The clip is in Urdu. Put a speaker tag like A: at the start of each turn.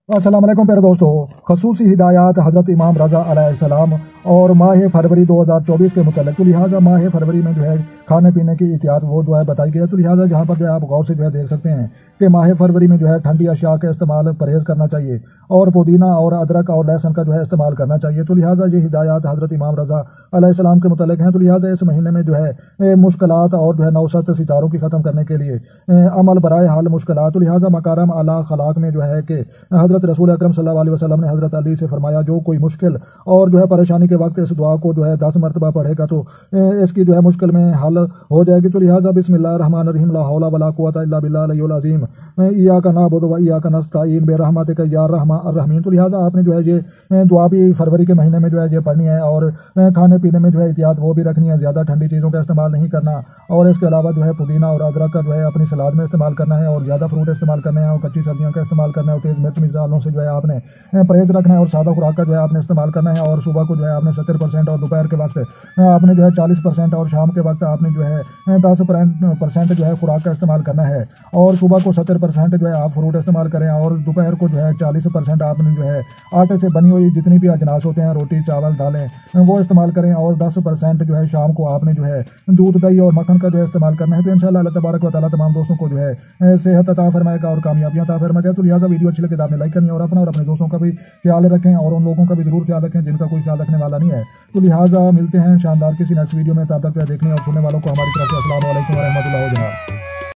A: السلام علیکم پیارے دوستو، خصوصی ہدایات حضرت امام رضا علیہ السلام اور ماہ فروری 2024 کے متعلق۔ تو لہٰذا ماہ فروری میں جو ہے کھانے پینے کی احتیاط وہ جو ہے بتائی گئی ہے۔ تو لہٰذا جہاں پر جو ہے آپ غور سے جو ہے دیکھ سکتے ہیں کہ ماہ فروری میں جو ہے ٹھنڈی اشیاء کا استعمال پرہیز کرنا چاہیے اور پودینہ اور ادرک اور لہسن کا جو ہے استعمال کرنا چاہیے۔ تو لہٰذا یہ ہدایات حضرت امام رضا علیہ السلام کے متعلق ہیں۔ تو لہٰذا اس مہینے میں جو ہے مشکلات اور جو ہے نوست ستاروں کی ختم کرنے کے لیے عمل برائے حل مشکلات۔ تو لہٰذا مکارم اعلیٰ خلاق میں جو ہے کہ حضرت رسول اکرم صلی اللہ علیہ وسلم نے حضرت علی سے فرمایا جو کوئی مشکل اور جو ہے پریشانی کے وقت اس دعا کو جو ہے 10 مرتبہ پڑھے گا تو اس کی جو ہے مشکل میں حل ہو جائے گی۔ تو لہٰذا بسم اللہ الرحمن الرحیم لا حول ولا قوۃ الا باللہ العلی العظیم ایاک نعبد و ایاک نستعین برحمتک یا ارحم الراحمین۔ تو لہٰذا آپ نے جو ہے یہ دعا بھی فروری کے مہینے میں جو ہے یہ پڑھنی ہے اور کھانے پینے میں جو ہے احتیاط وہ بھی رکھنی ہے، زیادہ ٹھنڈی چیزوں کا استعمال نہیں کرنا اور اس کے علاوہ جو ہے پودینہ اور ادرک کا جو ہے اپنی سلاد میں استعمال کرنا ہے اور زیادہ فروٹ استعمال کرنا ہے اور کچی سبزیوں کا استعمال کرنا ہے اور تیز مرچ مصالحوں سے جو ہے آپ نے پرہیز رکھنا ہے اور سادہ خوراک کا جو ہے آپ نے استعمال کرنا ہے اور صبح کو جو ہے آپ نے 70% اور دوپہر کے وقت آپ نے جو ہے 40% اور شام کے وقت آپ نے جو ہے 10% جو ہے خوراک کا استعمال کرنا ہے اور صبح کو 70% جو ہے آپ فروٹ استعمال کریں اور دوپہر کو جو ہے 40% آپ نے جو ہے آٹے سے بنی ہوئی جتنی بھی اجناس ہوتے ہیں روٹی چاول دالیں وہ استعمال کریں اور 10% جو ہے شام کو آپ نے جو ہے دودھ دہی اور مکھن کا جو ہے استعمال کرنا ہے۔ تو انشاءاللہ اللہ تبارک و تعالیٰ تمام دوستوں کو جو ہے صحت عطا فرمائے گا اور کامیابیاں عطا فرمائے گا۔ تو لہٰذا ویڈیو اچھی لگے تو آپ نے لائک کرنی ہے اور اپنا اور اپنے دوستوں کا بھی خیال رکھیں اور ان لوگوں کا بھی ضرور خیال رکھیں جن کا کوئی خیال رکھنے والا نہیں ہے۔ تو لہٰذا ملتے ہیں شاندار کسی نیکسٹ ویڈیو میں، تب تک دیکھنے اور سننے والوں کو ہماری طرف سے السلام علیکم ورحمۃ اللہ وبرکاتہ۔